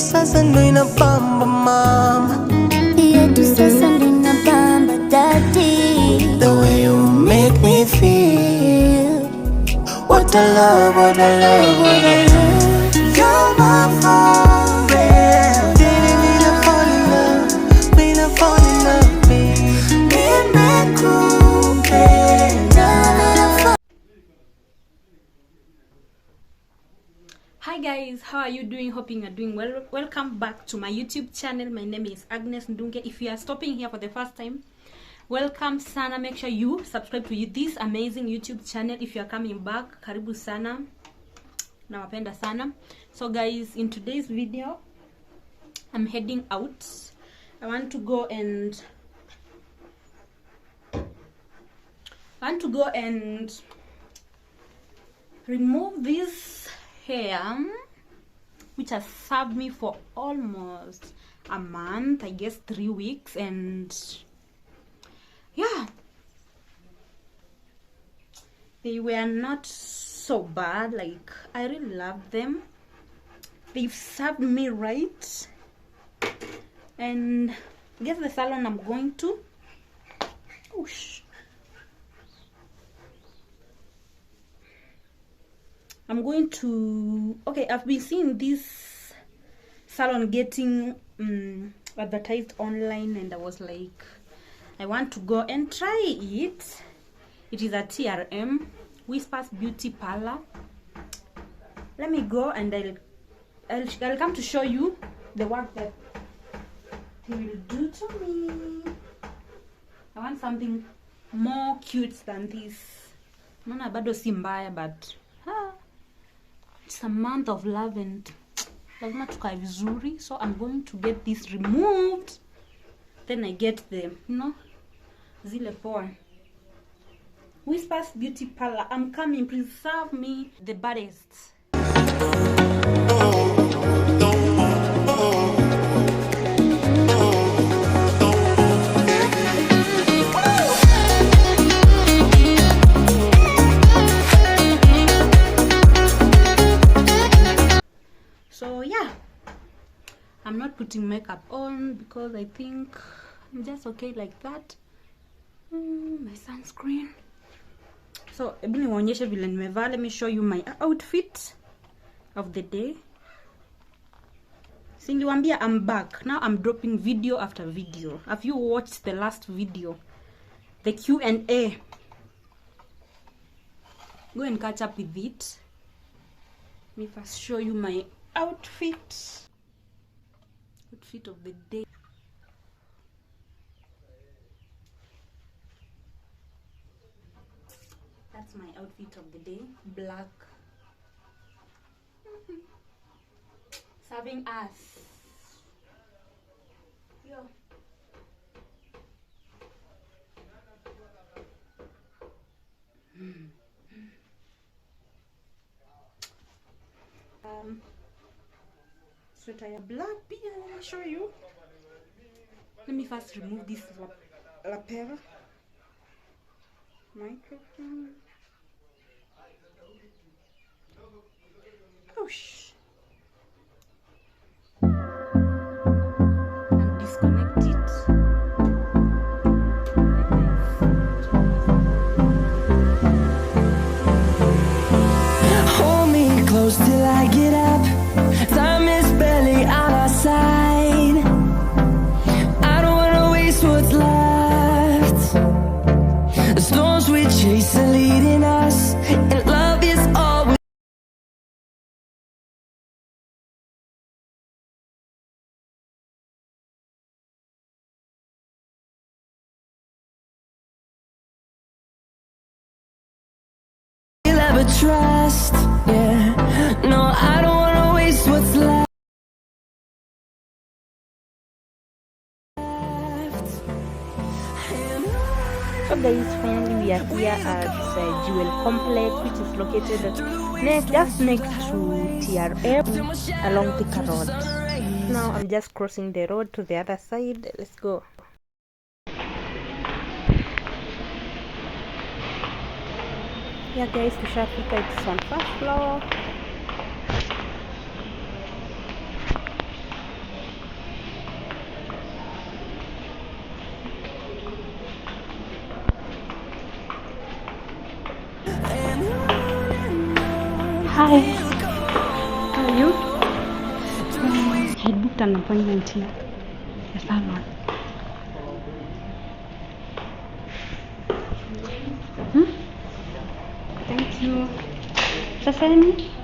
sasa ndo inabamba mama, yetu sasa ndo inabamba daddy. The way you make me feel, what a love, what a love, what a love. You're my forever. Didn't mean to fall in love, mean to fall in love, baby. Hi guys, how are you doing? Hoping you're doing well. Welcome back to my YouTube channel. My name is Aggiendunge. If you are stopping here for the first time, welcome sana. Make sure you subscribe to this amazing YouTube channel. If you are coming back, karibu sana, nawapenda sana. So guys, in today's video I'm heading out. I want to go and remove this hair which has served me for almost a month, I guess 3 weeks, and yeah, they were not so bad. Like, I really love them. They've served me right. And guess the salon I'm going to, I'm going to, okay, I've been seeing this salon getting advertised online, and I was like, I want to go and try it. It is a TRM, Whispers Beauty Parlor. Let me go and I'll come to show you the work that he will do to me. I want something more cute than this. Mona bado si mbaya, but it's a month of love and lazima tukae vizuri. So I'm going to get this removed, then I get the, zile poa. Whispers Beauty Parlor, I'm coming. Please serve me the baddest. So yeah, I'm not putting makeup on because I think I'm just okay like that. My sunscreen. So let me show you my outfit of the day. Sindiwambia, I'm back. Now I'm dropping video after video. Have you watched the last video, the Q&A? Go and catch up with it. Let me first show you my outfit of the day. That's my outfit of the day. Black. Serving us. Yo. Sweater black. Let me show you. Let me first remove this lapel. Microphone. And disconnect it. Hold me close till I get up. Time is barely on our side. I don't wanna waste what's left. The storms we chase are leading us, and love is all we ever trust. Yeah, no, I don't wanna waste what's left. So guys, finally we are here at Jewel Complex, which is located just next to TRM along Thika Road. Now I'm just crossing the road to the other side. Let's go. Yeah guys, tushafika. It's on first floor. Hi. How are you? I booked an appointment here. The salon. Thank you. Sasa ni?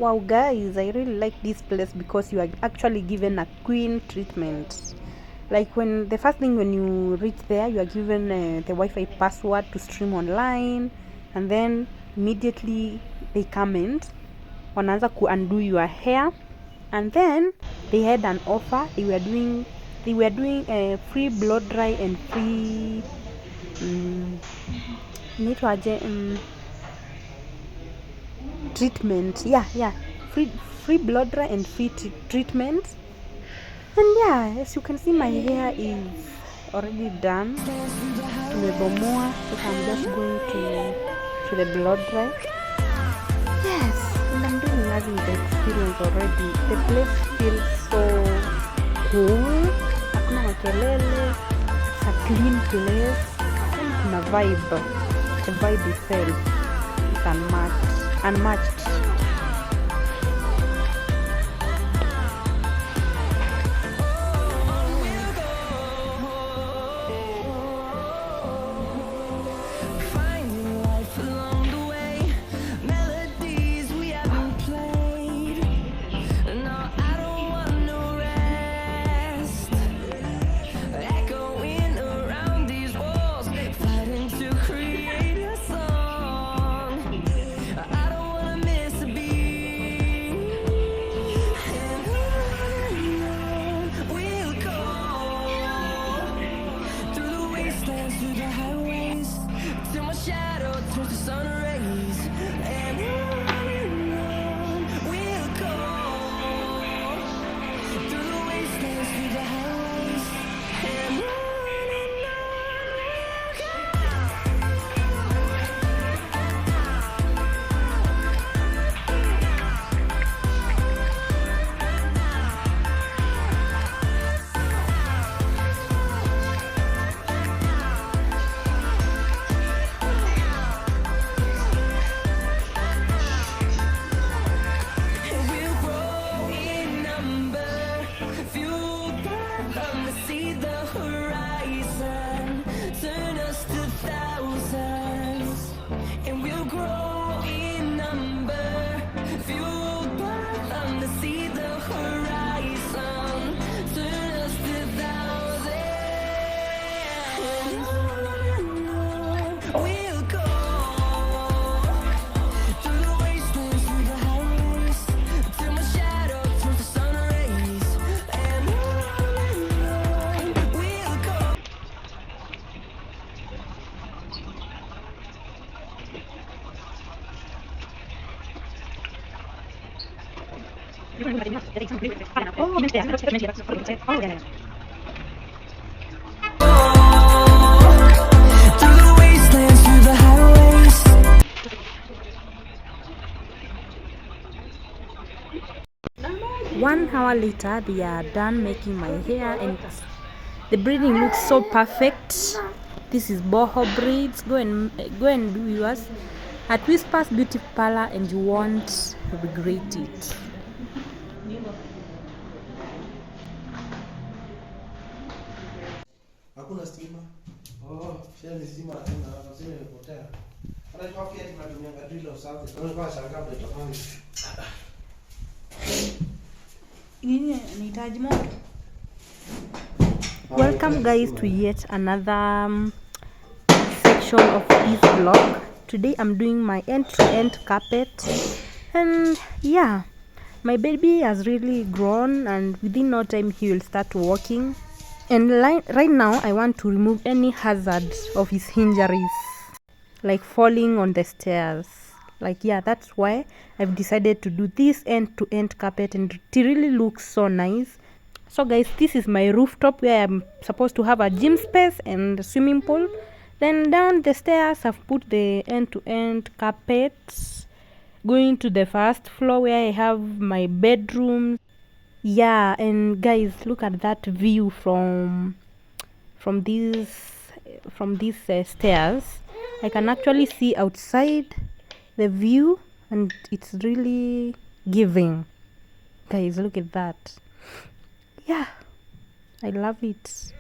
Wow guys, I really like this place because you are actually given a queen treatment. Like when the first thing when you reach there, you are given the Wi-Fi password to stream online, and then immediately they come in, wanaanza ku undo your hair, and then they had an offer. They were doing free blow dry and free treatment. Free blow dry and free treatment. And yeah, as you can see, my hair is already done. Tumebomoa, so I'm just going to the blow dry. Yes, and I'm really loving the experience already. The place feels so cool. Hakuna makelele. It's a clean place. And kuna vibe. The vibe itself is unmatched. One hour later, they are done making my hair, and the braiding looks so perfect. This is Boho Braids. Go and do yours at Whispers Beauty Parlor, and you won't regret it. Hakuna stima. Shia ni stima tena hapa sema imepotea. Hata kwa kia tunatumia drill au something. Kwa shanga ndio tofauti. Nini nahitaji moto? Welcome guys to yet another section of this vlog. Today I'm doing my end-to-end carpet, and yeah, my baby has really grown, and within no time he will start walking. And right now I want to remove any hazard of his injuries, like falling on the stairs. Like, yeah, that's why I've decided to do this end-to-end carpet, and it really looks so nice. So guys, this is my rooftop where I'm supposed to have a gym space and a swimming pool. Then down the stairs I've put the end-to-end carpets, going to the first floor where I have my bedroom. Yeah, and guys, look at that view from these stairs. I can actually see outside the view, and it's really giving. Guys, look at that. Yeah, I love it.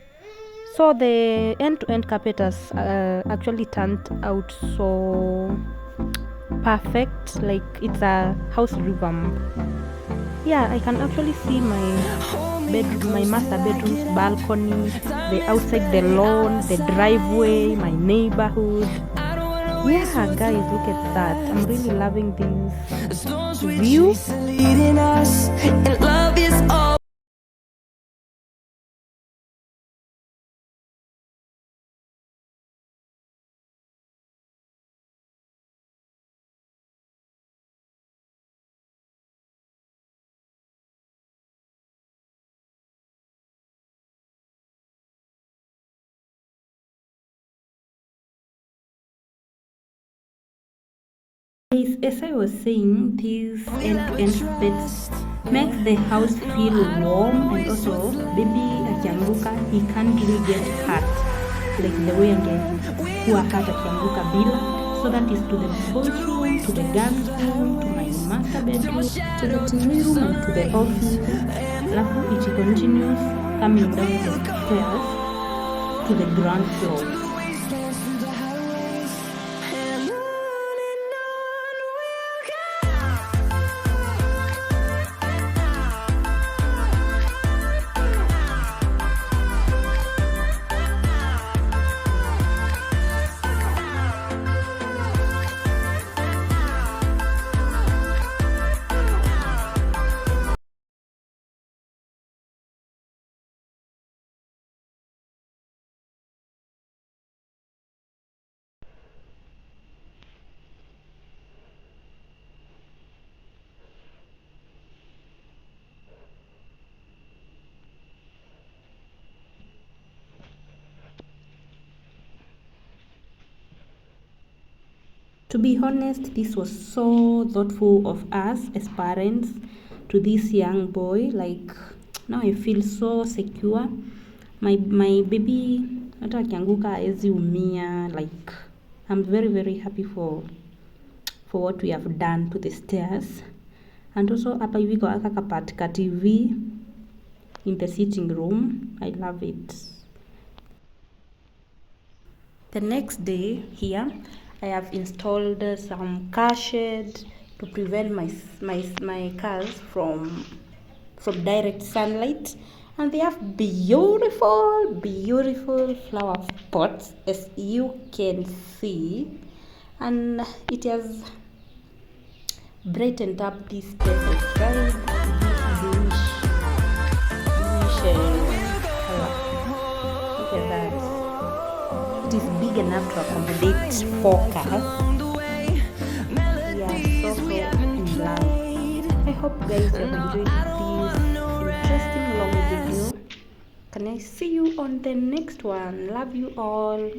So the end-to-end carpet has actually turned out so perfect, like it's a house revamp. Yeah, I can actually see my master bedroom's balcony, the outside, the lawn, the driveway, my neighborhood. Yeah, guys, look at that. I'm really loving this view. Leading us, and love is all. As I was saying, this end-to-end space makes the house feel warm, and also baby akianguka he can't really get hurt like the way angekuwa hurt akianguka bila. So that is to the boys room, to the girls room, to my master bedroom, to the TV room, and to the office. Alafu it continues coming down the stairs to the ground floor. To be honest, this was so thoughtful of us as parents to this young boy. Like, now I feel so secure. My baby hata akianguka haezi umia. Like, I'm very very happy for what we have done to the stairs. And also hapa hivi kwa aka TV in the sitting room. I love it. The next day here, I have installed some car shade to prevent my cars from direct sunlight, and they have beautiful flower pots, as you can see, and it has brightened up this space. It's very bluish color. Look at that. It is big enough to accommodate 4 cars. Yeah, so in love. I hope guys have enjoyed this interesting long video. Can I see you on the next one? Love you all.